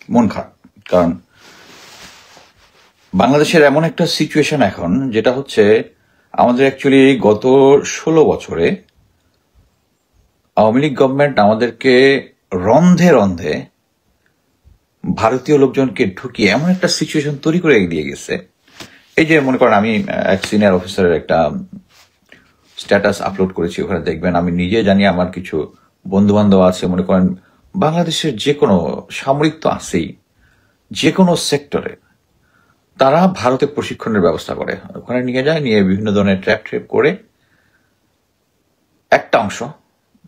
মন খারাপ। কারণ বাংলাদেশের এমন একটা সিচুয়েশন এখন, যেটা হচ্ছে আমাদের অ্যাকচুয়ালি গত 16 বছরে আওয়ামী লীগ গভর্নমেন্ট আমাদেরকে রন্ধে রন্ধে ভারতীয় লোকজনকে ঢুকিয়ে এমন একটা সিচুয়েশন তৈরি করে দিয়ে গেছে। এই যে মনে করেন, আমি এক সিনিয়র অফিসারের একটা স্ট্যাটাস আপলোড করেছি, ওখানে দেখবেন আমি নিজে জানি, আমার কিছু বন্ধু বান্ধব আছে, মনে করেন বাংলাদেশের যে কোনো সামরিক তো আছেই, যে কোনো সেক্টরে তারা ভারতে প্রশিক্ষণের ব্যবস্থা করে, ওখানে নিয়ে যায়, নিয়ে বিভিন্ন ধরনের ট্র্যাপ করে একটা অংশ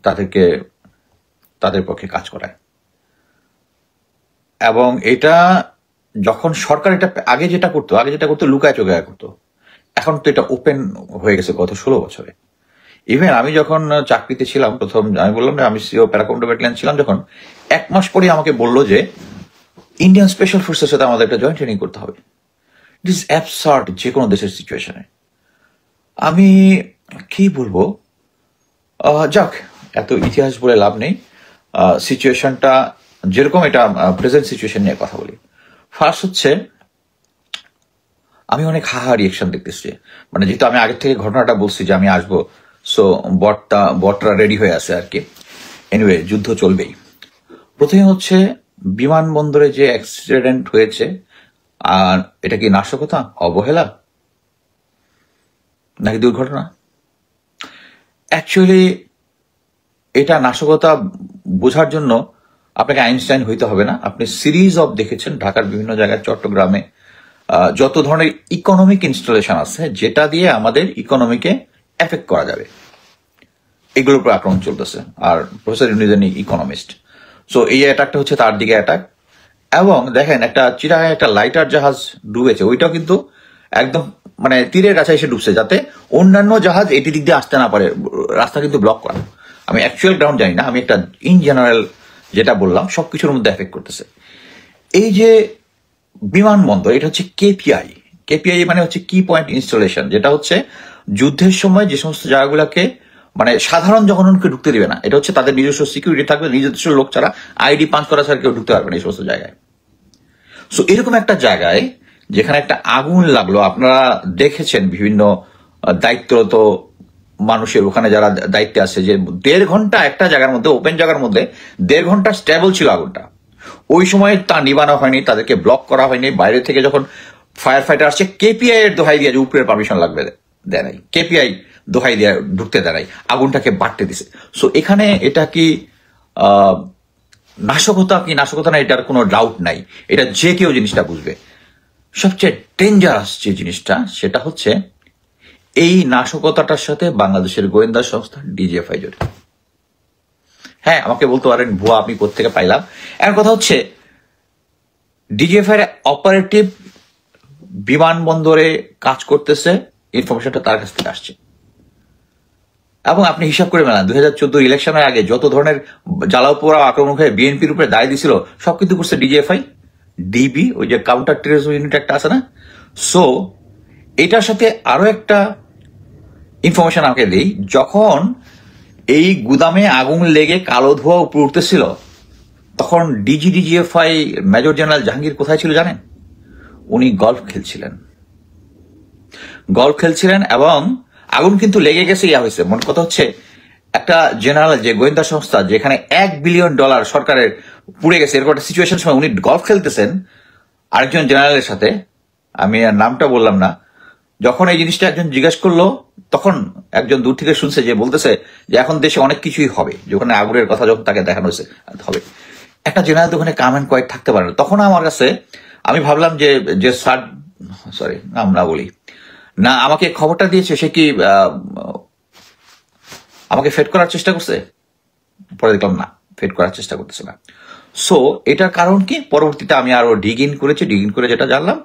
তাদেরকে তাদের পক্ষে কাজ করায়। এবং এটা যখন সরকার এটা আগে যেটা করতো লুকায় চোখায় করতো, এখন তো এটা ওপেন হয়ে গেছে গত 16 বছরে। ইভেন আমি যখন চাকরিতে ছিলাম, প্রথম আমি বললাম যে আমি সিও প্যারাকমান্ডো ব্যাটালিয়ন ছিলাম, যখন 1 মাস পরে আমাকে বললো যে ইন্ডিয়ান স্পেশাল ফোর্সের সাথে আমাদের একটা জয়েন্ট ট্রেনিং করতে হবে। ইট ইজ অ্যাবসার্ড যে কোনো দেশের সিচুয়েশনে। আমি কি বলবো, যাক, এত ইতিহাস বলে লাভ নেই। সিচুয়েশনটা যেরকম, এটা প্রেজেন্ট সিচুয়েশন নিয়ে কথা বলি। ফার্স্ট হচ্ছে, আমি অনেক হাহা রিয়েকশন দেখতেছি। মানে যেহেতু আমি আগের থেকে ঘটনাটা বলছি যে আমি আসবো, সো বটরা রেডি হয়ে আছে আর কি। এনিওয়ে, যুদ্ধ চলবেই। প্রথমে হচ্ছে বিমানবন্দরে যে অ্যাক্সিডেন্ট হয়েছে, আর এটা কি নাশকতা, অবহেলা, নাকি দুর্ঘটনা? অ্যাকচুয়ালি এটা নাশকতা বোঝার জন্য আপনাকে আইনস্টাইন হইতে হবে না। আপনি সিরিজ অফ দেখেছেন ঢাকার বিভিন্ন জায়গায়, চট্টগ্রামে যত ধরনের ইকোনমিক ইনস্টলেশন আছে যেটা দিয়ে আমাদের ইকোনমিকে এফেক্ট করা যাবে, এগুলোর উপর আক্রমণ চলতেছে। আর প্রফেসর ইউনিজেনি ইকোনমিস্ট, সো এই অ্যাটাকটা হচ্ছে তার দিকে অ্যাটাক। এবং দেখেন, একটা চিরাগায় একটা লাইটার জাহাজ ডুবেছে, ওইটাও কিন্তু একদম মানে তীরের কাছে এসে ডুবছে, যাতে অন্যান্য জাহাজ এটি দিক দিয়ে আসতে না পারে, রাস্তা কিন্তু ব্লক করা। আমি অ্যাকচুয়াল গ্রাউন্ড জানি না, আমি একটা ইন জেনারেল যেটা বললাম সবকিছুর মধ্যে এফেক্ট করতেছে। এই যে বিমানবন্দর, এটা হচ্ছে কেপিআই মানে হচ্ছে কি পয়েন্ট ইনস্টলেশন, যেটা হচ্ছে যুদ্ধের সময় যে সমস্ত জায়গাগুলোকে মানে সাধারণ জনগণকে ঢুকতে দিবে না, এটা হচ্ছে তাদের নিজস্ব সিকিউরিটি থাকবে, নিজস্ব লোক ছাড়া, আইডি পাঞ্চ করা ছাড়া কেউ ঢুকতে পারবে না এই সমস্ত জায়গায়। সো এরকম একটা জায়গায় যেখানে একটা আগুন লাগলো, আপনারা দেখেছেন বিভিন্ন দায়িত্বরত মানুষের ওখানে যারা দায়িত্বে আছে, যে 1.5 ঘন্টা একটা জায়গার মধ্যে, ওপেন জায়গার মধ্যে 1.5 ঘন্টা স্টেবল ছিল আগুনটা। ওই সময় তা নিবানো হয়নি, তাদেরকে ব্লক করা হয়নি। বাইরে থেকে যখন ফায়ার ফাইটার আসছে, কেপিআই এর দোহাই দিয়ে যে উপরের পারমিশন লাগবে দেয় নাই, কেপিআই দোহাই দিয়ে ঢুকতে দেয় নাই, আগুনটাকে বাড়তে দিছে। সো এখানে এটা কি নাশকতা কি নাশকতা না, এটার কোনো ডাউট নাই, এটা যে কেউ জিনিসটা বুঝবে। সবচেয়ে ডেঞ্জারাস যে জিনিসটা, সেটা হচ্ছে এই নাশকতাটার সাথে বাংলাদেশের গোয়েন্দা সংস্থা ডিজিএফআই জড়িত। হ্যাঁ, আমাকে বলতে পারেন ভুয়া, আপনি কোত্থেকে পাইলাম। এর কথা হচ্ছে, ডিজিএফআই অপারেটিভ বিমানবন্দরে কাজ করতেছে, ইনফরমেশনটা তার কাছ থেকে আসছে। এবং আপনি হিসাব করে মেলান, 2014 ইলেকশনের আগে যত ধরনের জ্বালাওপোড়া আক্রমণ হয়ে বিএনপির উপরে দায় দিছিল, সব কিন্তু করছে ডিজিএফআই, ডিবি, ওই যে কাউন্টার টেররিজম ইউনিট একটা আছে না। সো এটার সাথে আরো একটা ইনফরমেশন আমাকে দেই, যখন এই গুদামে আগুন লেগে কালো ধোঁয়া উপরে উঠতেছিল, তখন ডিজিএফআই মেজর জেনারেল জাহাঙ্গীর কোথায় ছিল জানেন? উনি গল্ফ খেলছিলেন এবং আগুন কিন্তু লেগে গেছে, ইয়া হয়েছে। মন কথা হচ্ছে, একটা জেনারেল, যে গোয়েন্দা সংস্থা যেখানে $1 বিলিয়ন সরকারের পুড়ে গেছে, এরকম একটা সিচুয়েশন সময় উনি গল্ফ খেলতেছেন আরেকজন জেনারেলের সাথে, আমি আর নামটা বললাম না। যখন এই জিনিসটা একজন জিজ্ঞাসা করলো, তখন একজন দূর থেকে শুনছে, যে বলতেছে যে এখন দেশে অনেক কিছুই হবে, যেখানে আগুনের কথা যখন তাকে দেখানো হয়েছে হবে। একটা জেনারেল তো ওখানে কামেন্ট কয়েক থাকতে পারে না। তখন আমার কাছে, আমি ভাবলাম যে স্যার, সরি নাম না বলি না, আমাকে খবরটা দিয়েছে, সে কি আমাকে ফেড করার চেষ্টা করছে? পরে দেখলাম না, ফেড করার চেষ্টা করতেছে না। সো এটার কারণ কি, পরবর্তীতে আমি আরো ডিগ ইন করে যেটা জানলাম,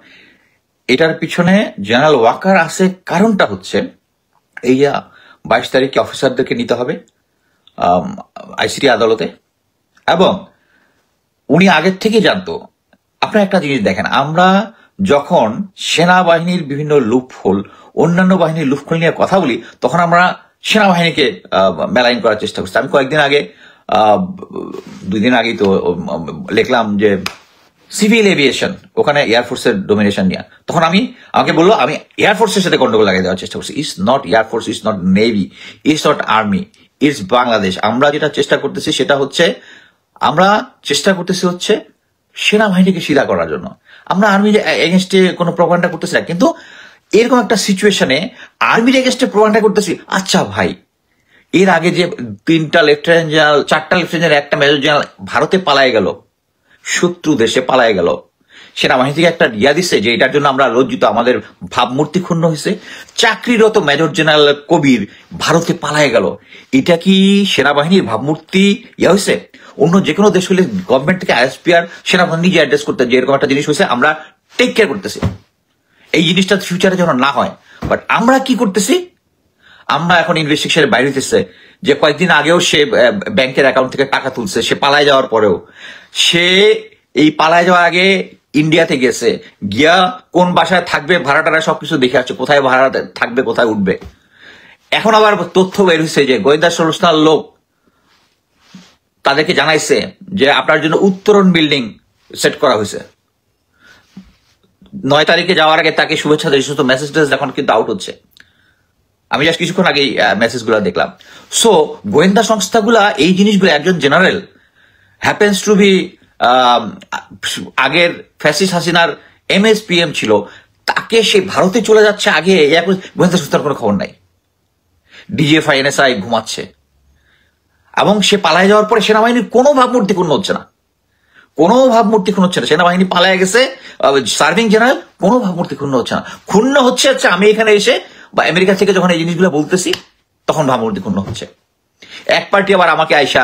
এটার পিছনে জেনারেল ওয়াকার আছে। কারণটা হচ্ছে, এই 22 তারিখে অফিসারদেরকে নিতে হবে আইসিটি আদালতে, এবং উনি আগের থেকে জানতো। আপনার একটা জিনিস দেখেন, আমরা যখন সেনাবাহিনীর বিভিন্ন লুপহোল, অন্যান্য বাহিনীর লুপহোল নিয়ে কথা বলি, তখন আমরা সেনাবাহিনীকে মেলাইন করার চেষ্টা করছি। আমি কয়েকদিন আগে, 2 দিন আগেই তো লিখলাম যে সিভিল এভিয়েশন, ওখানে এয়ারফোর্সের ডোমিনেশন নিয়ে। তখন আমাকে বললো আমি এয়ারফোর্সের সাথে গন্ডগোল লাগিয়ে দেওয়ার চেষ্টা করছি। It's not air force, it's not navy, it's not army, it's Bangladesh. আমরা যেটা চেষ্টা করতেছি সেটা হচ্ছে সেনাবাহিনীকে সিধা করার জন্য। আমরা আর্মির এগেনস্টে কোনো প্রোপাগান্ডা করতেছি না, কিন্তু এরকম একটা সিচুয়েশনে আর্মির এগেনস্টে প্রোপাগান্ডা করতেছি। আচ্ছা ভাই, এর আগে যে 3টা লেফটেন্যান্ট জেনারেল, 4টা লেফটেন্যান্ট জেনারেল, একটা মেজর জেনারেল ভারতে পালায় গেল, শত্রু দেশে পালায় গেল, সেনাবাহিনী থেকে একটা ইয়া দিচ্ছে যে এটার জন্য আমরা লজ্জিত, আমাদের ভাবমূর্তি ক্ষুণ্ণ হয়েছে। চাকরিরত মেজর জেনারেল কবির ভারতে পালায় গেল, এটা কি সেনাবাহিনীর ভাবমূর্তি ইয়া হয়েছে? অন্য যে কোনো দেশ হলে গভর্নমেন্ট থেকে আইএসপিআর সেনাবাহিনী যে অ্যাড্রেস করতে, যে এরকম একটা জিনিস হয়েছে আমরা টেক কেয়ার করতেছি, এই জিনিসটা ফিউচারে যেন না হয়। বাট আমরা কি করতেছি? আমরা এখন ইনভেস্টিগেশনের বাইরে হইতেছে যে কয়েকদিন আগেও সে ব্যাংকের অ্যাকাউন্ট থেকে টাকা তুলছে, সে পালায় যাওয়ার পরেও সে এই পালায় যাওয়ার আগে ইন্ডিয়াতে গেছে, গিয়া কোন বাসায় থাকবে, ভাড়া টাড়া সবকিছু দেখে আসছে, কোথায় ভাড়া থাকবে, কোথায় উঠবে। এখন আবার তথ্য বের হয়েছে যে গোয়েন্দা সংস্থার লোক তাদেরকে জানাইছে যে আপনার জন্য উত্তরণ বিল্ডিং সেট করা হয়েছে। 9 তারিখে যাওয়ার আগে তাকে শুভেচ্ছা দিয়ে সমস্ত মেসেজ এখন কিন্তু আউট হচ্ছে। আমি জাস্ট কিছুক্ষণ আগে মেসেজগুলো দেখলাম। সো গোয়েন্দা সংস্থাগুলা এই জিনিসগুলো, একজন জেনারেল হ্যাপেন্স টু বি আগের ফ্যাসিস্ট হাসিনার MSPM ছিল, তাকে সে ভারতে চলে যাচ্ছে আগে, গোয়েন্দা সংস্থার কোনো খবর নাই। DGFI NSI ঘুমাচ্ছে, এবং সে পালায় যাওয়ার পরে সেনাবাহিনীর কোনো ভাবমূর্তি ক্ষুণ্ণ হচ্ছে না, কোনো ভাবমূর্তি ক্ষুণ্ণ হচ্ছে না। সেনাবাহিনী পালায় গেছে, সার্ভিং জেনারেল, কোনো ভাবমূর্তি ক্ষুণ্ণ হচ্ছে না। ক্ষুণ্ণ হচ্ছে আমি এখানে এসে বা আমেরিকা থেকে যখন এই জিনিসগুলো বলতেছি তখন ভাবমূর্তি ক্ষুণ্ণ হচ্ছে। এক পার্টি আবার আমাকে আইসা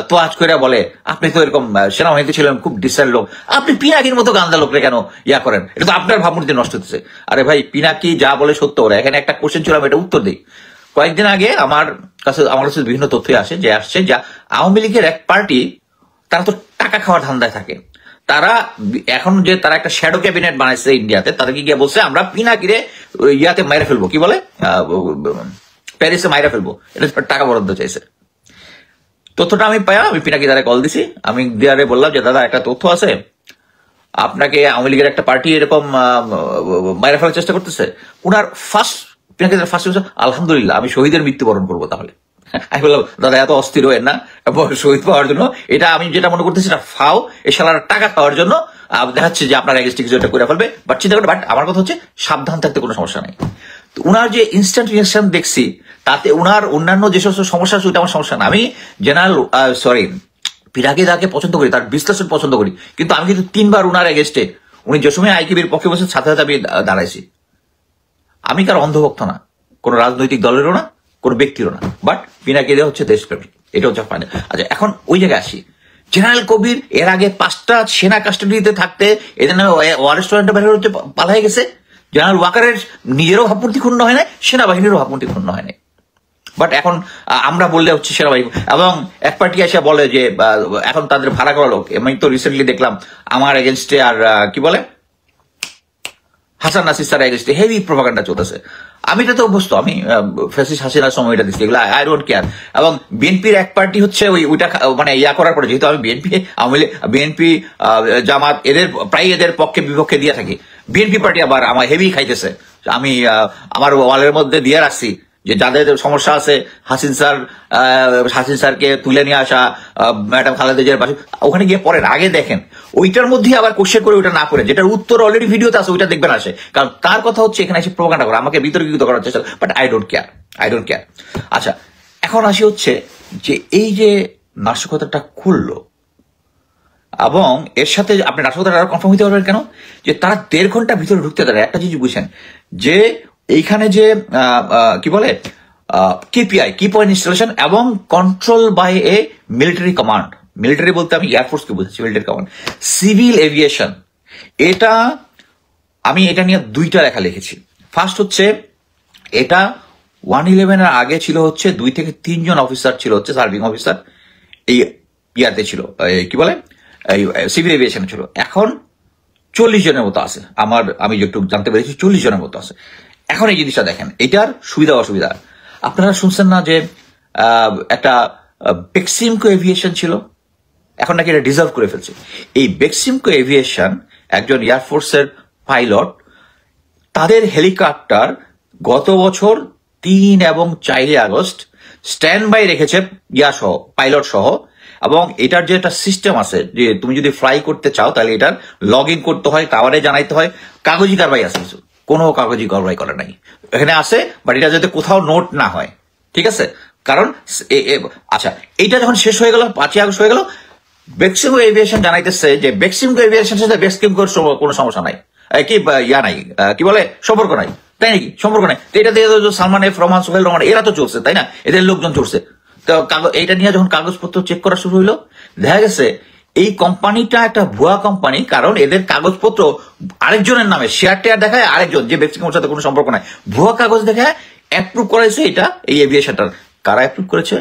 তো আজ করে বলে আপনি তো এরকম সেনাবাহিনীতে ছিলেন, খুব ডিসেন্ট লোক, আপনি পিনাকির মতো গান্দা লোকরে কেন ইয়া করেন, এটা তো আপনার ভাবমূর্তি নষ্ট হচ্ছে। আরে ভাই, পিনাকি যা বলে সত্য। ওরা এখানে একটা কোশ্চেন ছিল, আমি এটা উত্তর দিই। কয়েকদিন আগে আমার কাছে বিভিন্ন তথ্য আসছে যা আওয়ামী লীগের এক পার্টি, তারা তো টাকা খাওয়ার ধান্দায় থাকে। তারা এখন যে তারা একটা শ্যাডো ক্যাবিনেট বানাইছে ইন্ডিয়াতে, তাদেরকে গিয়ে বলছে আমরা পিনাকিরে ইয়াতে মাইরা ফেলবো, কি বলে প্যারিসে মাইরা ফেলবো, এটা টাকা বরাদ্দ চাইছে। তথ্যটা আমি পিনাকি দ্বারা কল দিছি। আমি দিয়ারে বললাম যে দাদা, একটা তথ্য আছে, আপনাকে আওয়ামী লীগের একটা পার্টি এরকম মাইরা ফেলার চেষ্টা করতেছে। উনার পিনাকি ফার্স্ট আলহামদুলিল্লাহ, আমি শহীদের মৃত্যুবরণ করবো। তাহলে আমি বললাম দাদা, এত অস্থির হয়েন না, শহীদ পাওয়ার জন্য এটা আমি যেটা মনে করতেছি এটা ফাও, এ শালার টাকা খাওয়ার জন্য দেখাচ্ছে যে আপনার এগেন্স্টে কিছু একটা করে ফেলবে। বাট চিন্তা করে, বাট আমার কথা হচ্ছে সাবধান থাকতে কোনো সমস্যা নেই। তো উনার যে ইনস্ট্যান্ট রিয়াকশন দেখছি, তাতে উনার অন্যান্য যে সমস্ত সমস্যা আছে ওইটা আমার সমস্যা না। আমি জেনারেল পিনাকি দাকে পছন্দ করি, তার বিশ্লেষণ পছন্দ করি, কিন্তু আমি কিন্তু 3বার উনার এগেন্স্টে, উনি যে সময় আইকিবির পক্ষে বসে সাথে সাথে আমি দাঁড়াইছি। আমি কার অন্ধভক্ত না, কোন রাজনৈতিক দলেরও না, কোন ব্যক্তিরও না, বাট পিনাকি দা হচ্ছে দেশপ্রেমী, এটা হচ্ছে ফাইনাল। আচ্ছা, এখন ওই জায়গায় আসি। জেনারেল কবির এর আগে 5টা সেনা কাস্টাডিতে থাকতে এদের ওয়ারেস্ট ওয়ারেন্টে বের হতে পালাই গেছে। জেনারেল ওয়াকারের নিজেরও ভাবমূর্তি ক্ষুণ্ণ হয় না, সেনাবাহিনীরও ভাবমূর্তি ক্ষুণ্ণ হয় না। বাট এখন আমরা বললে হচ্ছে সেনাবাহিনী, এবং এক পার্টি এসে বলে যে এখন তাদের ভাড়া করা লোক। আমি তো রিসেন্টলি দেখলাম আমার এগেনস্টে আর কি বলে হাসান নাসির স্যার এগেনস্টে হেভি প্রোপাগান্ডা চলতেছে। আমি এটা তো অভ্যস্ত, আমি ফ্যাসিস্ট হাসিনার সময়টা দিচ্ছি, এগুলো আই ডোন্ট কেয়ার। এবং বিএনপির এক পার্টি হচ্ছে ওইটা মানে ইয়া করার পরে, যেহেতু আমি বিএনপি জামাত এদের পক্ষে বিপক্ষে দিয়ে থাকি, বিএনপি পার্টি আবার আমার হেভি খাইতেছে। আমি আমার ওয়ালের মধ্যে দিয়ে রাখছি যে যাদের সমস্যা আছে হাসিন স্যারকে তুলে নিয়ে আসা, ম্যাডাম খালেদা জিয়ার পাশে, ওখানে গিয়ে পড়েন, আগে দেখেন ওইটার মধ্যে আবার কোশ্চেন করে ওইটা না করে, যেটার উত্তর অলরেডি ভিডিওতে আছে ওইটা দেখবেন আসে। কারণ তার কথা হচ্ছে এখানে এসে প্রোপাগান্ডা করে, আমাকে বিতর্কিত করার চেষ্টা, বাট আই ডোন্ট কেয়ার। আচ্ছা, এখন আসি হচ্ছে যে এই যে নাশকতাটা খুললো, এবং এর সাথে আপনি নাশকতাটা আরো কনফার্ম হতে পারবেন কেন, যে তারা 1.5 ঘন্টা ভিতরে ঢুকতে পারে। একটা জিনিস বুঝছেন যে এইখানে যে কি বলে KPI, কি পয়েন্ট ইনস্টলেশন, এবং control by a military command. Military বলতে আমি এয়ারফোর্সকে বুঝাচ্ছি, মিলিটারি কমান্ড, সিভিল এভিয়েশন। আমি এটা নিয়ে 2টা লেখা লিখেছি। ফার্স্ট হচ্ছে এটা 1/11 এর আগে ছিল হচ্ছে 2 থেকে 3 জন অফিসার ছিল হচ্ছে সার্ভিং অফিসার, এই ইয়াতে ছিল কি বলে সিভিল এভিয়েশন ছিল। এখন 40 জনের মতো আছে, আমি যেটুকু জানতে পেরেছি 40 জনের মতো আছে। এখন এই জিনিসটা দেখেন, এটার সুবিধা অসুবিধা। আপনারা শুনছেন না যে একটা বেক্সিমকো এভিয়েশন ছিল, এখন নাকি এটা ডিজার্ভ করে ফেলছে। এই বেক্সিমকো এভিয়েশন একজন এয়ারফোর্সের পাইলট, তাদের হেলিকপ্টার গত বছর 3 এবং 4 আগস্ট স্ট্যান্ড বাই রেখেছে সহ, পাইলট সহ। এবং এটার যে একটা সিস্টেম আছে যে তুমি যদি ফ্লাই করতে চাও তাহলে এটার লগ ইন করতে হয়, টাওয়ারে জানাইতে হয়, কাগজি কারবাই আছে কিছু, কোনো কাগজি কারবাই করে নাই এখানে আছে, বাট এটা যাতে কোথাও নোট না হয়, ঠিক আছে? কারণ আচ্ছা, এইটা যখন শেষ হয়ে গেল, 5 আগস্ট হয়ে গেল, বেক্সিমকো এভিয়েশন জানাইতেছে যে বেক্সিমকো এভিয়েশনের সাথে বেক্সিমকোর কোনো সমস্যা নাই, কি নাই, কি বলে, সম্পর্ক নাই, তাই নাকি? সম্পর্ক নাই। তো এটা দিয়ে সালমান এফ রহমান, সোহেল রহমান এরা তো চলছে, তাই না? এদের লোকজন চলছে। তো এইটা নিয়ে যখন কাগজপত্র চেক করা শুরু হইলো, দেখা গেছে এই কোম্পানিটা একটা ভুয়া কোম্পানি, কারণ এদের কাগজপত্র আরেকজনের নামে, শেয়ার টেয়ার দেখায় আরেকজন, যে বেক্সিমকোর সাথে কোনো সম্পর্ক নাই, ভুয়া কাগজ দেখায় অ্যাপ্রুভ করেছে এটা, এই এভিয়েশনটার। কারা অ্যাপ্রুভ করেছে?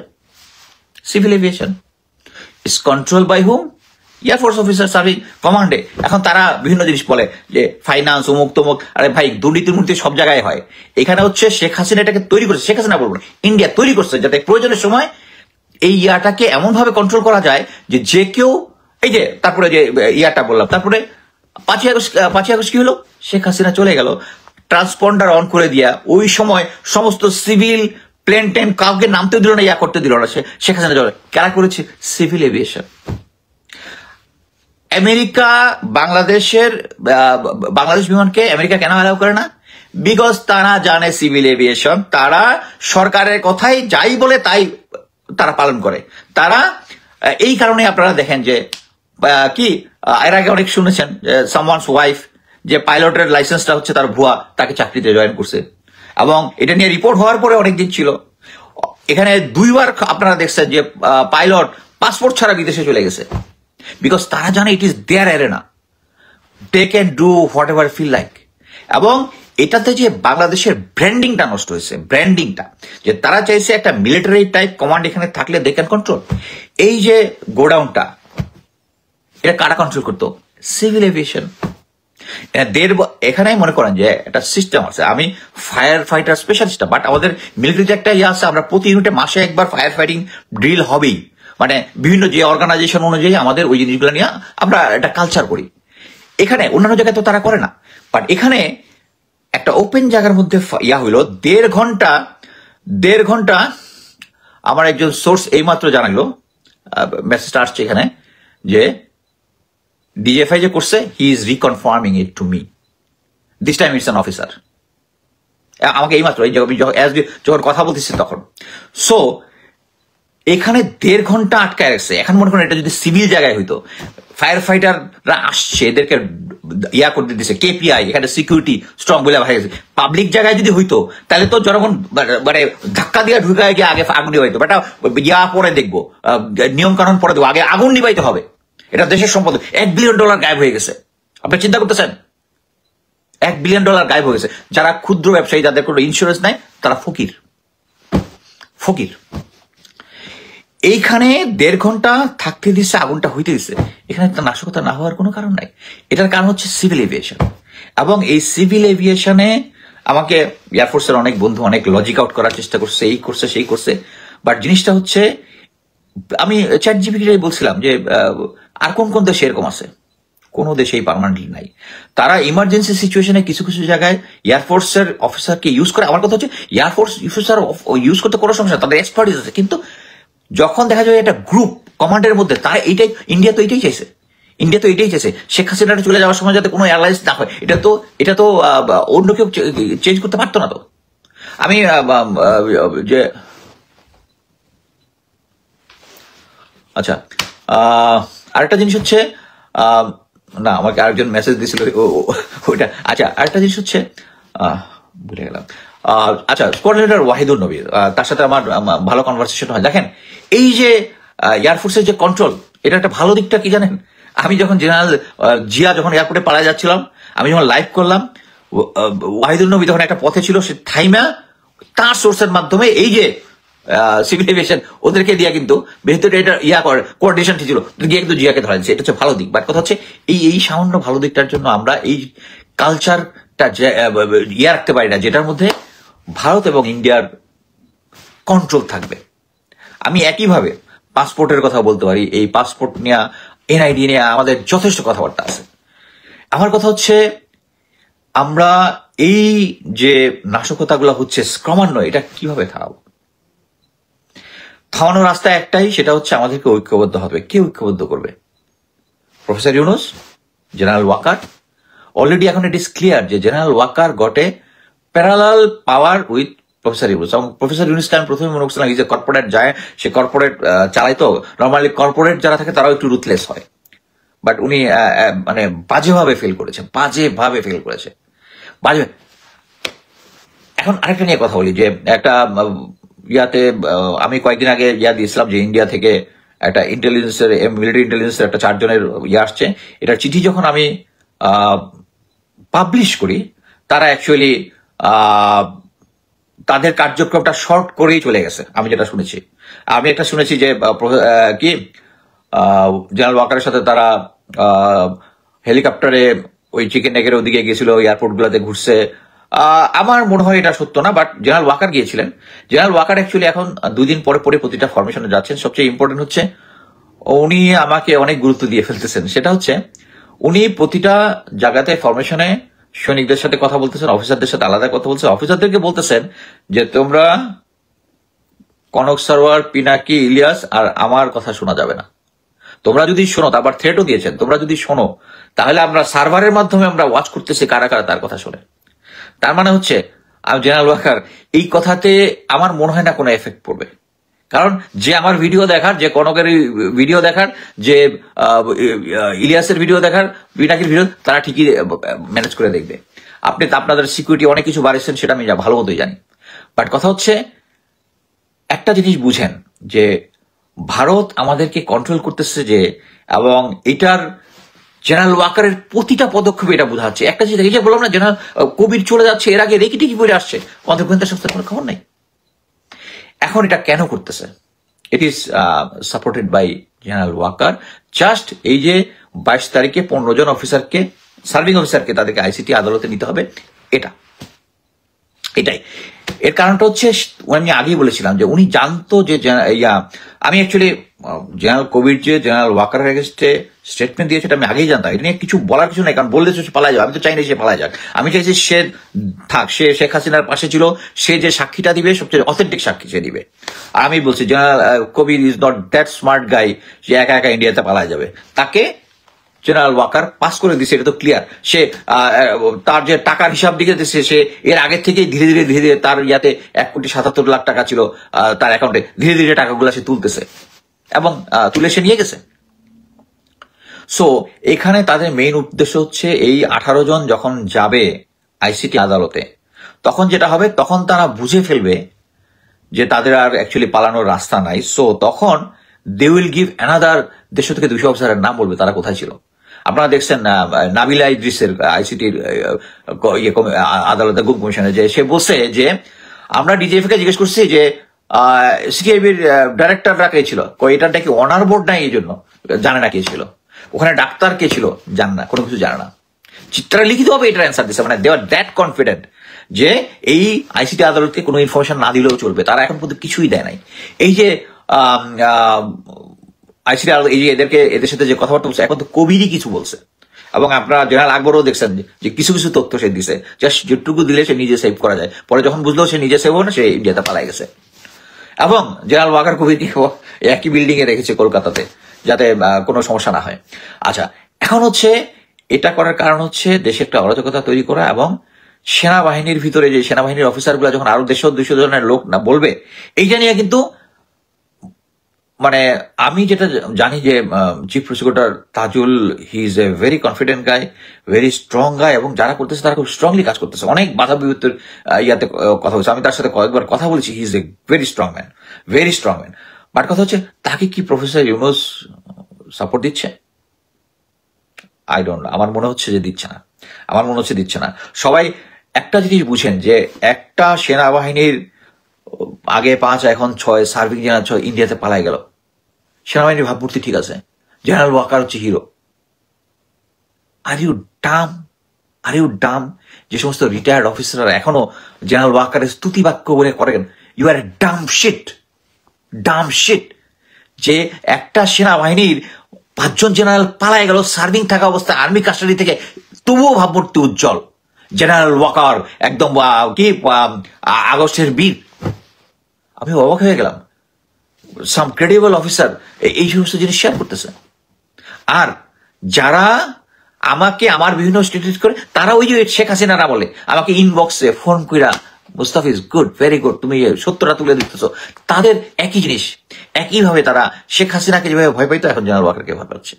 Civil aviation. Is control by hmm? Air force officer serving কমান্ডে। এখন তারা বিভিন্ন জিনিস বলে যে ফাইন্যান্স অমুক তমুক, আরে ভাই দুর্নীতি মূর্তি সব জায়গায় হয়। এখানে হচ্ছে শেখ হাসিনা এটাকে তৈরি করছে, শেখ হাসিনা বলবো, ইন্ডিয়া তৈরি করছে যাতে প্রয়োজনের সময় এই ইয়াটাকে এমন ভাবে কন্ট্রোল করা যায় যে কেউ, এই যে তারপরে যে ইয়াটা বললাম, তারপরে 5 আগস্ট কি হলো? শেখ হাসিনা চলে গেল, ট্রান্সপন্ডার অন করে দিয়া ওই সময় সমস্ত সিভিল প্লেন টেন কাউকে নামতে দিল না, ইয়া করতে দিল না, শেখ হাসিনা চলে। কারা করেছে? Civil aviation. আমেরিকা বাংলাদেশ বিমানকে আমেরিকা কেন অ্যালাউ করে না? বিকজ তারা জানে সিভিল এভিয়েশন, তারা সরকারের কথাই যাই বলে তাই তারা পালন করে। তারা এই কারণে আপনারা দেখেন যে কি এর আগে অনেক শুনেছেন সামওয়ানস ওয়াইফ, যে পাইলটের লাইসেন্সটা হচ্ছে তার ভুয়া, তাকে চাকরিতে জয়েন করছে, এবং এটা নিয়ে রিপোর্ট হওয়ার পরে অনেকদিন ছিল। এখানে 2 বার আপনারা দেখছেন যে পাইলট পাসপোর্ট ছাড়া বিদেশে চলে গেছে, বিকজ তারা জানে it is their arena, they can do whatever feel like. এবং এটাতে যে বাংলাদেশের ব্র্যান্ডিংটা নষ্ট হয়েছে, ব্র্যান্ডিংটা, যে তারা চাইছে একটা মিলিটারি টাইপ কমান্ড এখানে থাকলে দে ক্যান কন্ট্রোল। এই যে গোডাউনটা, এটা কারা কন্ট্রোল করতো? Civil aviation. এখানেই মনে করেন যে একটা সিস্টেম আছে। আমি ফায়ার ফাইটার স্পেশালিস্ট, বাট আমাদের মিলিটারিতে একটা ইয়ে আছে, আমরা প্রতি ইউনিটে মাসে একবার ফায়ার ফাইটিং ড্রিল হবেই, মানে বিভিন্ন যে অর্গানাইজেশন অনুযায়ী আমাদের ওই জিনিসগুলো নিয়ে আমরা একটা কালচার করি। এখানে অন্যান্য জায়গায় তো তারা করে না, বাট এখানে একটা ওপেন জায়গার মধ্যে ইয়া হইলো 1.5 ঘন্টা। আমার একজন সোর্স এইমাত্র জানালো, মেসেজটা আসছে এখানে, যে ডিজিএফআই যে করছে, he is reconfirming it to me, this time it's an officer. আমাকে এইমাত্র যখন কথা বলতেছি তখন। সো এখানে 1.5 ঘন্টা আটকায় রাখছে। এখন মনে করেন এটা যদি সিভিল জায়গায় হইতো, ফায়ার ফাইটাররা আসছে, এদেরকে ইয়া করতে দিচ্ছে, কেপিআই, এখানে সিকিউরিটি স্ট্রং বলে হয়ে গেছে। পাবলিক জায়গায় যদি হইতো তাহলে তো জনগণ মানে ধাক্কা দিয়ে ঢুকায় গিয়ে আগে আগুন নিবাইতো, বাট ইয়া পরে দেখবো, নিয়ম কানুন পরে দেখবো, আগে আগুন নিবাইতে হবে। এটা দেশের সম্পদ। $1 বিলিয়ন গায়েব হয়ে গেছে। আপনি চিন্তা করতেছেন? $1 বিলিয়ন গায়েব হয়ে গেছে। যারা ক্ষুদ্র ব্যবসায়ী, যাদের কোনো ইন্স্যুরেন্স নাই, তারা ফকির। এইখানে 1.5 ঘন্টা থাকতে দিচ্ছে, আগুনটা হইতে দিচ্ছে। এখানে নাশকতা না হওয়ার কোনো কারণ নাই। এটার কারণ হচ্ছে সিভিল এভিয়েশন। এবং এই সিভিল এভিয়েশনে আমাকে এয়ারফোর্সের অনেক বন্ধু অনেক লজিক আউট করার চেষ্টা করছে, এই করছে সেই করছে, বাট জিনিসটা হচ্ছে, আমি চ্যাট জিপিটিতে বলছিলাম যে আর কোন কোন দেশে এরকম আছে? কোনো দেশেই পার্মানেন্টলি নাই। তারা ইমার্জেন্সি সিচুয়েশনে কিছু কিছু জায়গায় এয়ারফোর্সের অফিসারকে ইউজ করে। আমার কথা হচ্ছে এয়ারফোর্স অফিসার ইউজ করতে কোনো সমস্যা, তাদের এক্সপার্টিস আছে, কিন্তু যখন দেখা যায় একটা গ্রুপ কমান্ডের মধ্যে, তারা এইটাই, ইন্ডিয়া তো এটাই চাইছে, শেখ হাসিনা চলে যাওয়ার সময় যাতে কোনো এয়ারলাইন্স না হয়। এটা তো অন্য কেউ চেঞ্জ করতে পারতো না। তো আমি যে আচ্ছা, আরেকটা জিনিস হচ্ছে, না আমাকে আরেকজন মেসেজ দিয়েছিল ওইটা। আচ্ছা, আরেকটা জিনিস হচ্ছে, ভুলে গেলাম। আচ্ছা, কোঅর্ডিনেটর ওয়াহিদুল নবী, তার সাথে আমার ভালো কনভারসেশন হয়। দেখেন, এই যে এয়ারফোর্সের যে কন্ট্রোল, এটা একটা ভালো দিকটা কি জানেন? আমি যখন জেনারেল জিয়া যখন এয়ারপোর্টে পালায় যাচ্ছিলাম, আমি যখন লাইভ করলাম, ওয়াহিদুল নবী যখন একটা পথে ছিল, সে থাইমা তার সোর্সের মাধ্যমে এই যে সিভিল এভিয়েশন ওদেরকে দিয়া কিন্তু ভেতরে এটা ইয়া করে কোঅর্ডিনেশন ছিল, গিয়ে কিন্তু জিয়াকে ধরা দিচ্ছে। এটা হচ্ছে ভালো দিক। বাট কথা হচ্ছে এই সামান্য ভালো দিকটার জন্য আমরা এই কালচারটা ইয়া রাখতে পারি না, যেটার মধ্যে ভারত এবং ইন্ডিয়ার কন্ট্রোল থাকবে। আমি একইভাবে পাসপোর্টের কথা বলতে পারি, এই পাসপোর্ট নিয়ে, এনআইডি নিয়ে আমাদের যথেষ্ট কথাবার্তা আছে। আমার কথা হচ্ছে, আমরা এই যে নাশকতাগুলো হচ্ছে ক্রমান্বয়ে, এটা কিভাবে থামাবো? থামানোর রাস্তা একটাই, সেটা হচ্ছে আমাদেরকে ঐক্যবদ্ধ হবে। কে ঐক্যবদ্ধ করবে? Professor Yunus, general Waker. Already এখন ইট ইজ ক্লিয়ার যে general Waker got a parallel power with professor Yunus. এবং প্রফেসর ইউনুসকে আমি প্রথমে মনে করছিলাম এই যে কর্পোরেট যায়, সে কর্পোরেট চালাইতো। নর্মালি কর্পোরেট যারা থাকে তারাও একটু রুথলেস হয়, বাট উনি মানে বাজেভাবে ফেল করেছে, বাজেভাবে ফেল করেছে, বাজে। এখন আরেকটা নিয়ে কথা বলি, যে একটা ইয়াতে আমি কয়েকদিন আগে দিয়েছিলাম যে ইন্ডিয়া থেকে একটা ইন্টেলিজেন্সের, মিলিটারি ইন্টেলিজেন্সের একটা 4 জনের আসছে। এটার চিঠি যখন আমি পাবলিশ করি, তারা অ্যাকচুয়ালি তাদের কার্যক্রমটা শর্ট করেই চলে গেছে, আমি যেটা শুনেছি। আমি একটা শুনেছি যে কি জেনারেল ওয়াকারের সাথে তারা হেলিকপ্টারে ওই চিকেন নেগের ওদিকে গিয়েছিল, এয়ারপোর্ট গুলাতে ঘুরছে। আমার মনে হয় এটা সত্য না, বাট জেনারেল ওয়াকার গিয়েছিলেন। জেনারেল ওয়াকার অ্যাকচুয়ালি এখন 2 দিন পরে পরে প্রতিটা ফরমেশনে যাচ্ছেন। সবচেয়ে ইম্পর্টেন্ট হচ্ছে, উনি আমাকে অনেক গুরুত্ব দিয়ে ফেলতেছেন। সেটা হচ্ছে, উনি প্রতিটা জায়গাতে ফরমেশনে সৈনিকদের সাথে কথা বলতেছেন, অফিসারদের সাথে আলাদা কথা বলছেন। অফিসারদেরকে বলতেছেন যে তোমরা কনক সারোয়ার, পিনাকি, ইলিয়াস আর আমার কথা শোনা যাবে না। তোমরা যদি শোনো, তারপর থ্রেটও দিয়েছেন, তোমরা যদি শোনো তাহলে আমরা সার্ভারের মাধ্যমে আমরা ওয়াচ করতেছি কারা কারা তার কথা শোনে। তার মানে হচ্ছে জেনারেল ওয়াকার এই কথাতে আমার মনে হয় না কোনো এফেক্ট পড়বে। কারণ যে আমার ভিডিও দেখার, যে কনকের ভিডিও দেখার, যে ইলিয়াসের ভিডিও দেখার, পিনাকির ভিডিও, তারা ঠিকই ম্যানেজ করে দেখবে। আপনি আপনাদের সিকিউরিটি অনেক কিছু বাড়িয়েছেন, সেটা আমি ভালো মতোই জানি। বাট কথা হচ্ছে, একটা জিনিস বুঝেন যে ভারত আমাদেরকে কন্ট্রোল করতেছে, যে এবং এটার জেনারেল ওয়াকারের প্রতিটা পদক্ষেপে এটা বোঝা যাচ্ছে। একটা জিনিস দেখি, বললাম না জেনারেল কবির চলে যাচ্ছে, এর আগে রেকি টেকি করে আসছে, আমাদের গোয়েন্দা সংস্থার কোনো খবর নাই। এখন এটা কেন করতেছে? It is supported by general Waker. Just এই যে 22 তারিখে 15 জন অফিসারকে, সার্ভিং অফিসারকে তাদেরকে আইসিটি আদালতে নিতে হবে, এটাই। এর কারণটা হচ্ছে, আমি আগেই বলেছিলাম যে উনি জানতো যে আমি অ্যাকচুয়ালি জেনারেল কবির যে জেনারেল ওয়াকারের এগেইনস্টে স্টেটমেন্ট দিয়েছে, এটা আমি আগেই জানতাম। এটা নিয়ে কিছু বলার কিছু নাই, কারণ বললে সে পালা যাবে। আমি তো চাই না সে পালা যাক, আমি চাইছি সে থাক। সে শেখ হাসিনার পাশে ছিল, সে যে সাক্ষীটা দিবে সবচেয়ে অথেন্টিক সাক্ষী সে দিবে। আর আমি বলছি general Kabir is not that smart guy যে একা একা ইন্ডিয়াতে পালা যাবে। তাকে জেনারেল ওয়াকার পাস করে দিচ্ছে, এটা তো ক্লিয়ার। সে তার যে টাকার হিসাব দিকে দিচ্ছে, সে এর আগে থেকেই ধীরে ধীরে তার 1,77,00,000 টাকা ছিল তার অ্যাকাউন্টে, ধীরে ধীরে টাকাগুলো সে তুলতেছে এবং তুলে সে নিয়ে গেছে। সো এখানে তাদের মেইন উদ্দেশ্য হচ্ছে, এই 18 জন যখন যাবে আইসিটি আদালতে, তখন যেটা হবে, তখন তারা বুঝে ফেলবে যে তাদের আর অ্যাকচুয়ালি পালানোর রাস্তা নাই। সো তখন দে উইল গিভ অ্যানাদার 150 থেকে 200 অফিসারের নাম বলবে তারা কোথায় ছিল। আপনারা দেখছেন নাবিলা ইদ্রিসের আইসিটির আদালতে গুম কমিশনে, যে সে বলছে যে আমরা ডিজিএফ কে জিজ্ঞেস করছি যে সিটিআইবির ডাইরেক্টররা কে ছিল, এটার নাকি অনার বোর্ড নাই, এই জন্য জানে না কে ছিল, ওখানে ডাক্তার কে ছিল জানে না, কোনো কিছু জানে না। চিত্রা লিখিত হবে এটার অ্যান্সার দিচ্ছে, মানে দে আর দ্যাট কনফিডেন্ট যে এই আইসিটি আদালতকে কোনো ইনফরমেশন না দিলেও চলবে। তারা এখন পর্যন্ত কিছুই দেয় নাই। এই যে আইসিটি আদালত, এই যে এদের সাথে যে কথাবার্তা বলছে, এখন তো কবিরই কিছু বলছে। এবং আপনারা জেনারেল আকবরও দেখছেন যে কিছু কিছু তথ্য সে দিছে, জাস্ট যেটুকু দিলে সে নিজে সেভ করা যায়। পরে যখন বুঝলো সে নিজে সেভ হবে না, সে ইন্ডিয়াতে পালাই গেছে। এবং জেনারেল ওয়াকার কবিরকে একই বিল্ডিং এ রেখেছে কলকাতাতে, যাতে কোনো সমস্যা না হয়। আচ্ছা, এখন হচ্ছে এটা করার কারণ হচ্ছে দেশে একটা অরাজকতা তৈরি করা, এবং সেনাবাহিনীর ভিতরে যে সেনাবাহিনীর অফিসারগুলো যখন আরো 150-200 জনের লোক না বলবে, এইটা নিয়ে কিন্তু মানে আমি যেটা জানি যে chief prosecutor Tajul, he is a very confident guy, very strong guy, এবং যারা করতেছে তারা খুব স্ট্রংলি কাজ করতেছে। অনেক বাধা বিপত্তির কথা হচ্ছে, আমি তার সাথে কয়েকবার কথা বলেছি। হি is a very strong man, very strong man. But কথা হচ্ছে, তাকে কি প্রফেসর ইউনুস সাপোর্ট দিচ্ছে? আই ডোন্ট নো, আমার মনে হচ্ছে যে দিচ্ছে না। সবাই একটা জিনিস বুঝেন যে একটা সেনাবাহিনীর আগে 5 এখন 6 সার্ভিং জেনারেল 6 ইন্ডিয়াতে পালাই গেল। সেনাবাহিনীর ভাবমূর্তি ঠিক আছে, জেনারেল ওয়াকার হচ্ছে হিরো। Are you Dam? যে সমস্ত রিটায়ার্ড অফিসাররা এখনো জেনারেল ওয়াকারের স্তুতি বাক্য বলে করেন, you R A Dam sheet. যে একটা সেনাবাহিনীর 5 জন জেনারেল পালায় গেল সার্ভিং থাকা অবস্থায় আর্মি কাস্টাডি থেকে, তবুও ভাবমূর্তি উজ্জ্বল। জেনারেল ওয়াকার একদম কি আগস্টের বীর। আমি অবাক হয়ে গেলাম, সাম ক্রেডিবল অফিসার এই সমস্ত জিনিস শেয়ার করতেছে। আর যারা আমাকে আমার বিভিন্ন স্টেটাস করে, তারা ওই যে শেখ হাসিনারা বলে আমাকে ইনবক্সে ফোন কইরা, মুস্তাফিজ গুড, ভেরি গুড, তুমি সত্যটা তুলে দিতেছো, তাদের একই জিনিস, একইভাবে তারা শেখ হাসিনাকে যেভাবে ভয় পাইতো এখন জেনারেল ওয়াকারকে ভয় পাচ্ছে।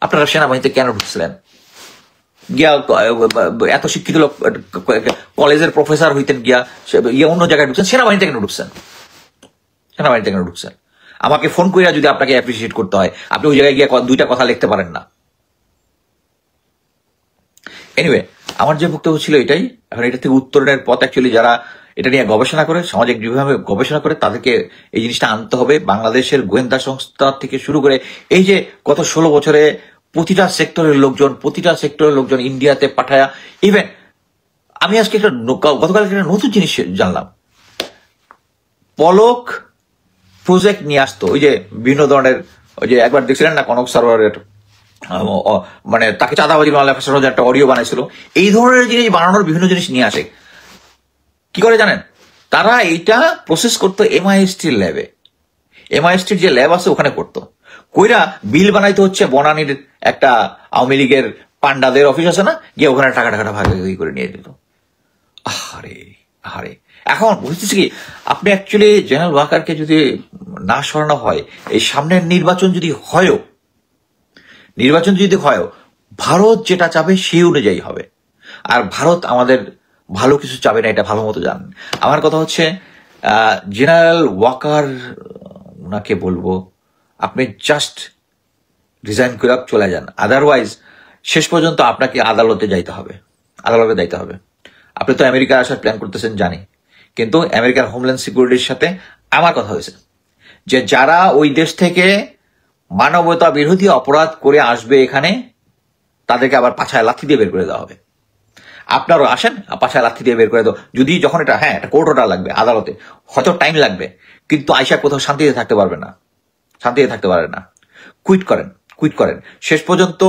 আপনারা সেনাবাহিনীতে কেন ঢুকছিলেন? গিয়া এত শিক্ষিত লোক, কলেজের প্রফেসর হইতেন, গিয়া অন্য জায়গায় ঢুকছেন, সেনাবাহিনীতে কেন ঢুকছেন? সেনাবাহিনীতে কেন ঢুকছেন? আমাকে ফোন কইরা যদি আপনাকে অ্যাপ্রিসিয়েট করতে হয়, আপনি ওই জায়গায় গিয়ে 2টা কথা লিখতে পারেন না। এনিওয়ে, আমার যে বক্তব্য ছিল এটাই। এখন এটা থেকে উত্তরণের পথ অ্যাকচুয়ালি যারা এটা নিয়ে গবেষণা করে, সামাজিক যেভাবে গবেষণা করে, তাদেরকে এই জিনিসটা আনতে হবে। বাংলাদেশের গোয়েন্দা সংস্থা থেকে শুরু করে এই যে গত 16 বছরে প্রতিটা সেক্টরের লোকজন ইন্ডিয়াতে পাঠায়া, ইভেন আমি আজকে গতকাল একটা নতুন জিনিস জানলাম, পলক প্রজেক্ট নিয়ে আসতো, ওই যে বিভিন্ন ধরনের, ওই যে একবার দেখছিলেন না কনক সারোয়ারের, মানে তাকে চাঁদাবাজির মামলায় ফাঁসানোর একটা অডিও বানাইছিল। এই ধরনের জিনিস বানানোর বিভিন্ন জিনিস নিয়ে আসে। কি করে জানেন? তারা এইটা প্রসেস করতো MISTর ল্যাবে, MISTর যে ল্যাব আছে ওখানে করতো, কইরা বিল বানাইতে হচ্ছে বনানীর একটা আওয়ামী লীগের পান্ডাদের অফিস আছে না, গিয়ে ওখানে টাকা ভাগাভাগি করে নিয়ে যেত। আহারে এখন বুঝতেছি কি, আপনি অ্যাকচুয়ালি জেনারেল ওয়াকারকে যদি না সরানো হয়, এই সামনের নির্বাচন যদি হয়, ভারত যেটা চাবে সেই অনুযায়ী হবে। আর ভারত আমাদের ভালো কিছু চাবে না, এটা ভালো মতো জানেন। আমার কথা হচ্ছে, জেনারেল ওয়াকার, ওনাকে বলবো আপনি জাস্ট রিজাইন করে চলে যান, আদারওয়াইজ শেষ পর্যন্ত আপনাকে আদালতে যাইতে হবে। আপনি তো আমেরিকা আসার প্ল্যান করতেছেন জানি, কিন্তু আমেরিকার হোমল্যান্ড সিকিউরিটির সাথে আমার কথা হয়েছে যে যারা ওই দেশ থেকে মানবতা বিরোধী অপরাধ করে আসবে এখানে, তাদেরকে আবার পাছায় লাথি দিয়ে বের করে দেওয়া হবে। আপনারও আসেন, পাছায় লাথি দিয়ে বের করে দাও। যদি যখন এটা এটা কোর্ট অর্ডার লাগবে, আদালতে হয়তো টাইম লাগবে, কিন্তু আইসা কোথাও শান্তিতে থাকতে পারবে না। কুইট করেন। শেষ পর্যন্ত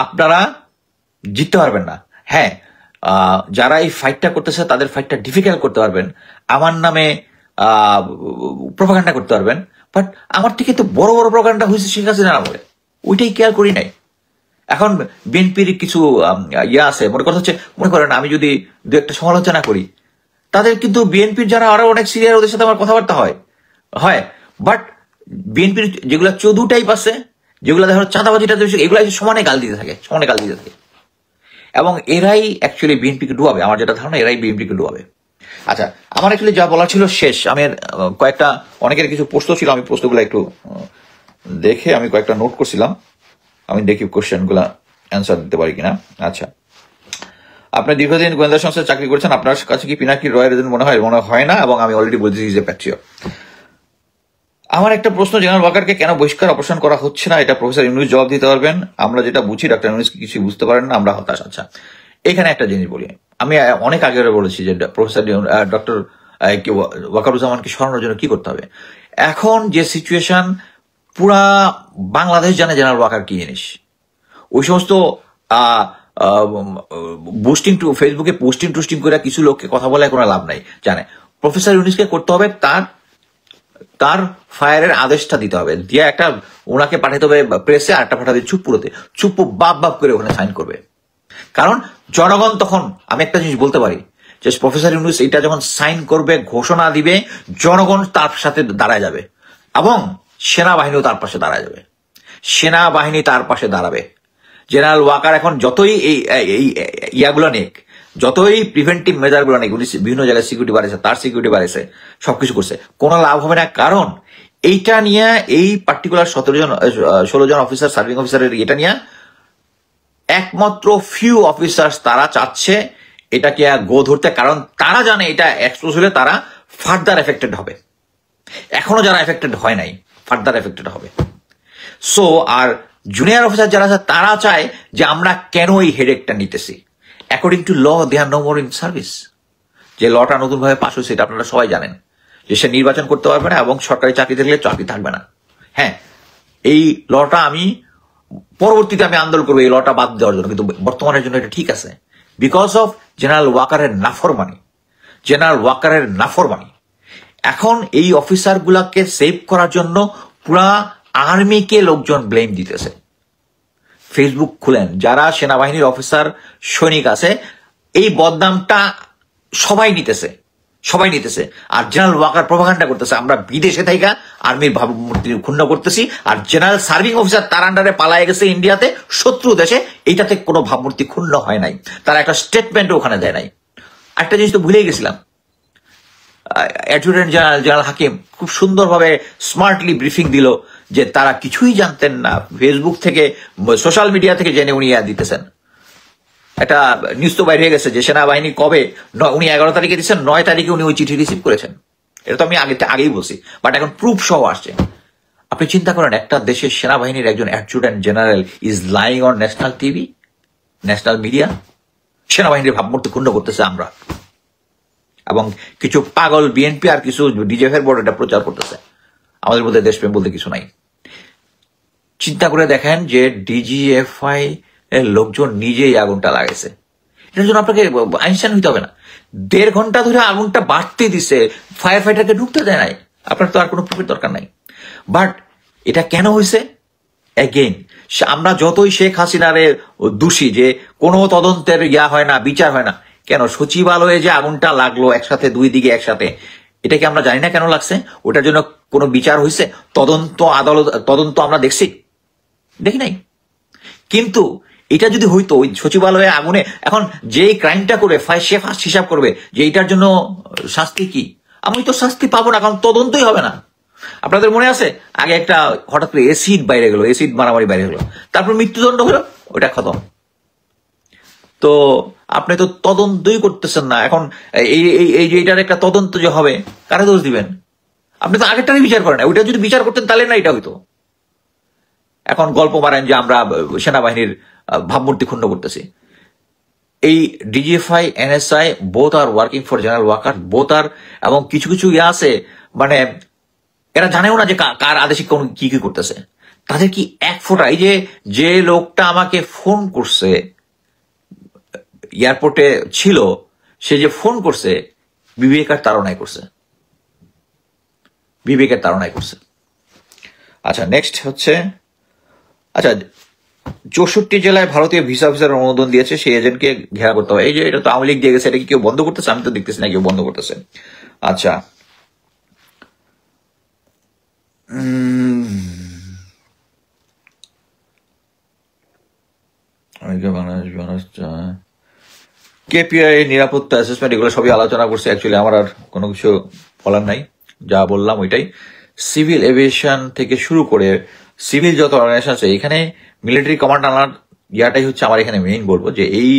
আপনারা জিততে পারবেন না। হ্যাঁ, যারা এই ফাইটটা করতেছে তাদের ফাইটটা ডিফিকাল্ট করতে পারবেন, আমার নামে প্রোপাগান্ডা করতে পারবেন, বাট আমার থেকে তো বড় প্রোপাগান্ডা হয়েছে শেখ হাসিনা বলে, ওইটাই কেয়ার করি নাই। এখন বিএনপির কিছু আছে, মনে করেন আমি যদি 2-একটা সমালোচনা করি, তাদের কিন্তু বিএনপির যারা আরো অনেক সিনিয়র, ওদের সাথে আমার কথাবার্তা হয়, বাট বিএনপির যেগুলা চৌধু টাইপ আছে, যেগুলো দেখো চাঁদাবাজিটা, এগুলো সমানে গাল দিতে থাকে, এবং এরাই অ্যাকচুয়ালি বিএনপিকে ডুবাবে। আমার যেটা ধারণা, এরাই বিএনপিকে ডুবাবে। আচ্ছা, আমার অ্যাকচুয়ালি যা বলা ছিল শেষ। আমি কয়েকটা, অনেকের কিছু প্রশ্ন ছিল, আমি প্রশ্নগুলো একটু দেখে আমি কয়েকটা নোট করছিলাম, আমি দেখি কোশ্চেনগুলো অ্যান্সার দিতে পারি কিনা। আচ্ছা, আপনি দীর্ঘদিন গোয়েন্দা সংস্থায় চাকরি করেছেন, আপনার কাছে কি পিনাকি রয়ের এজেন্ট মনে হয় না, এবং আমি অলরেডি বলছি যে প্যাট্রিয়ট। আমার একটা প্রশ্ন, জেনারেল ওয়াকারকে কেন বহিষ্কার অপারেশন করা হচ্ছে না, এটা প্রফেসর ইউনুস জবাব দিতে পারবেন। আমরা যেটা বুঝি, ডক্টর ইউনুস কিছু বুঝতে পারেন না, আমরা হতাশ। আচ্ছা, এখানে একটা জিনিস বলি, আমি অনেক আগে বলেছি যে প্রফেসর ডক্টর ওয়াকারুজ্জামানকে সরানোর জন্য কি করতে হবে। এখন যে সিচুয়েশন, পুরা বাংলাদেশ জানে জেনারেল ওয়াকার কি জিনিস। ওই সমস্ত বুস্টিং ফেসবুকে পোস্টিং করে কিছু লোককে কথা বলে কোনো লাভ নাই, জানে। প্রফেসর ইউনুসকে করতে হবে, তার ফায়ারের আদেশটা দিতে হবে, দিয়ে একটা ওনাকে পাঠাতে হবে প্রেসে, আর একটা পাঠাতে চুপ বাপ করে ওখানে সাইন করবে। কারণ জনগণ তখন, আমি একটা জিনিস বলতে পারি যে প্রফেসর ইউনুস এটা যখন সাইন করবে, ঘোষণা দিবে, জনগণ তার সাথে দাঁড়ায় যাবে, এবং সেনাবাহিনীও তার পাশে দাঁড়াবে। জেনারেল ওয়াকার এখন যতই এই ইয়াগুলো নেক, যতই প্রিভেন্টিভ মেজার গুলো নেই, উনি বিভিন্ন জায়গায় সিকিউরিটি বাড়াইছে, তার সিকিউরিটি বাড়াইছে, সবকিছু করছে, কোনো লাভ হবে না। কারণ এইটা নিয়ে, এই পার্টিকুলার 16 জন অফিসার, সার্ভিং অফিসারের এটা নিয়ে একমাত্র ফিউ অফিসার তারা চাচ্ছে এটাকে গো ধরতে, কারণ তারা জানে এটা এক্সপোজ হলে তারা ফার্দার এফেক্টেড হবে। এখনো যারা এফেক্টেড হয় নাই, ফার্দার এফেক্টেড হবে। সো আর জুনিয়র অফিসার যারা আছে, তারা চায় যে আমরা কেন এই হেডেকটা নিতেছি। According to law, they are no more in service. যে লটা নতুনভাবে পাস হয়েছে, এটা আপনারা সবাই জানেন। যে সে নির্বাচন করতে পারবে না এবং সরকারি চাকরি থাকলে চাকরি থাকবে না। হ্যাঁ, এই লটা আমি পরবর্তীতে আমি আন্দোলন করবো এই লটা বাদ দেওয়ার জন্য, কিন্তু বর্তমানের জন্য এটা ঠিক আছে বিকজ অফ জেনারেল ওয়াকারের নাফরমানি। এখন এই অফিসার গুলাকে সেভ করার জন্য পুরা আর্মিকে লোকজন ব্লেম দিতেছে। ফেসবুক খুলেন, যারা সেনাবাহিনীর অফিসার সৈনিক আছে এই বদনামটা সবাই নিতেছে। আর জেনারেল ওয়াকার প্রোপাগান্ডা করতেছে আমরা বিদেশে থেকে আর্মির ভাবমূর্তি ক্ষুণ্ণ করতেছি, আর জেনারেল সার্ভিং অফিসার তার আন্ডারে পালায় গেছে ইন্ডিয়াতে শত্রু দেশে, এইটাতে কোনো ভাবমূর্তি ক্ষুণ্ণ হয় নাই, তারা একটা স্টেটমেন্ট ওখানে দেয় নাই। একটা জিনিস তো ভুলেই গেছিলাম, অ্যাডজুটেন্ট জেনারেল হাকিম খুব সুন্দরভাবে স্মার্টলি ব্রিফিং দিল যে তারা কিছুই জানতেন না, ফেসবুক থেকে সোশ্যাল মিডিয়া থেকে জেনে উনি দিতেছেন। একটা নিউজ তো বাইরে হয়ে গেছে যে সেনাবাহিনী কবে, উনি 11 তারিখে দিচ্ছেন, 9 তারিখে উনি ওই চিঠি রিসিভ করেছেন। এটা তো আমি আগেই বলছি, বাট এখন প্রুফ সহ আসছে। আপনি চিন্তা করেন, একটা দেশের সেনাবাহিনীর একজন adjutant general is lying on national TV, national media, সেনাবাহিনীর ভাবমূর্তি ক্ষুণ্ণ করতেছে আমরা, এবং কিছু পাগল বিএনপি আর কিছু ডিজিএফের বোর্ড এটা প্রচার করতেছে। আমাদের মধ্যে দেশপ্রেম বলতে কিছু নাই। চিন্তা করে দেখেন যে ডিজিএফআই এর লোকজন নিজেই আগুনটা লাগাইছে। এটার জন্য আপনাকে আইনস্টাইন হইতে হবে না, 1.5 ঘন্টা ধরে আগুনটা বাড়তে দিছে, ফায়ার ফাইটারকে ঢুকতে দেয় নাই, আপনার তো আর কোনো প্রুফের দরকার নাই। বাট এটা কেন হয়েছে? এগেইন আমরা যতই শেখ হাসিনারে দোষী যে কোনো তদন্তের হয় না, বিচার হয় না, কেন সচিবালয়ে যে আগুনটা লাগলো একসাথে, 2 দিকে একসাথে, এটা কি আমরা জানি না কেন লাগছে? ওটার জন্য কোনো বিচার হয়েছে? তদন্ত আমরা দেখি নাই। কিন্তু এটা যদি হইতো, ওই সচিবালয়ে আগুনে, এখন যে ক্রাইমটা করে সে ফার্স্ট হিসাব করবে যে এটার জন্য শাস্তি কি, আমি তো শাস্তি পাবো না, কারণ তদন্তই হবে না। আপনাদের মনে আছে আগে একটা হঠাৎ করে এসিড মারামারি বাইরে গেলো, তারপর মৃত্যুদণ্ড হলো, ওটা খতম। তো আপনি তো তদন্তই করতেছেন না। এখন এই যে এটার একটা তদন্ত যে হবে, কারে দোষ দিবেন? আপনি তো আগেরটারই বিচার করেন না, ওইটা যদি বিচার করতেন তাহলে না এটা হইতো। এখন গল্প মারেন যে আমরা সেনাবাহিনীর ভাবমূর্তি ক্ষুণ্ণ করতেছি। এই DGFI, NSI both are working for general Waker, এবং কিছু আছে মানে এরা জানেও না যে কার আদেশে কি করতেছে। তাদের কি এক ফোঁটা, এই যে লোকটা আমাকে ফোন করছে, এয়ারপোর্টে ছিল, সে যে ফোন করছে, বিবেকের তাড়নায় করছে। আচ্ছা, নেক্সট হচ্ছে, আচ্ছা 64 জেলায় ভারতীয় ভিসা অফিসার অনুমোদন দিয়েছে, সেই এজেন্টকে ঘেরা করতে হবে। এই যে এটা তো আওয়ামী লীগ দিয়ে গেছে, এটা কি কেউ বন্ধ করতেছে? আমি তো দেখতেছি না কেউ বন্ধ করতেছে। আচ্ছা, কেপিআই, নিরাপত্তা অ্যাসেসমেন্ট, এগুলো সবই আলোচনা করছে। অ্যাকচুয়ালি আমার আর কোনো কিছু বলার নাই, যা বললাম ওইটাই। সিভিল এভিয়েশন থেকে শুরু করে সিভিল যত অর্গানাইজেশন আছে, এখানে মিলিটারি কমান্ড আনার ইয়াটাই হচ্ছে আমার এখানে মেইন বলবো, যে এই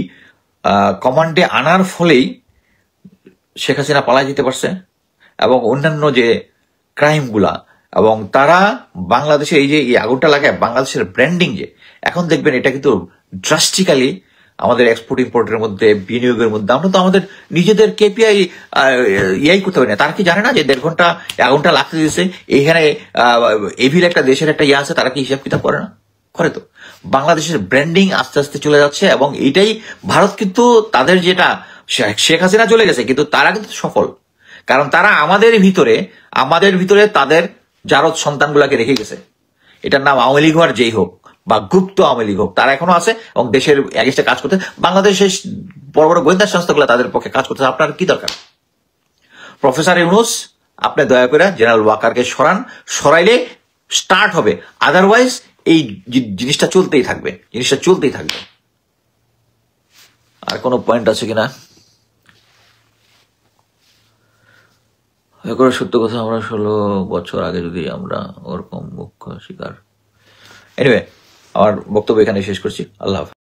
কমান্ডে আনার ফলেই শেখ হাসিনা পালায় যেতে পারছে, এবং অন্যান্য যে ক্রাইমগুলা, এবং তারা বাংলাদেশে এই যে আগুনটা লাগায় বাংলাদেশের ব্র্যান্ডিং, যে এখন দেখবেন এটা কিন্তু ড্রাস্টিক্যালি আমাদের এক্সপোর্ট ইম্পোর্টের মধ্যে, বিনিয়োগের মধ্যে, আমরা তো আমাদের নিজেদের কেপিআই করতে পারি না। তারা কি জানে না যে 1.5 ঘন্টা আগুনটা লাগতে দিয়েছে, এইখানে এভিল একটা দেশের একটা আছে, তারা কি হিসাব কিতাব করে না? করে তো। বাংলাদেশের ব্র্যান্ডিং আস্তে আস্তে চলে যাচ্ছে, এবং এইটাই ভারত কিন্তু তাদের যেটা শেখ হাসিনা চলে গেছে, কিন্তু তারা কিন্তু সফল, কারণ তারা আমাদের ভিতরে তাদের জারদ সন্তানগুলাকে রেখে গেছে। এটার নাম আওয়ামী লীগ হওয়ার যেই হোক, বা গুপ্ত আওয়ামী লীগ হোক, তারা এখনো আছে এবং দেশের এগেইনস্টে কাজ করতে। বাংলাদেশের বড় বড় গোয়েন্দা সংস্থাগুলো তাদের পক্ষে কাজ করতে। আপনার কি দরকার? প্রফেসর ইউনূস, আপনি দয়া করে জেনারেল ওয়াকারকে সরাইলে স্টার্ট হবে, আদারওয়াইজ এই জিনিসটা চলতেই থাকবে। আর কোনো পয়েন্ট আছে কিনা? সত্য কথা, আমরা 16 বছর আগে যদি আমরা ওরকম মুখ্য শিকার। এনিওয়ে, আমার বক্তব্য এখানে শেষ করছি। আল্লাহ হাফেজ।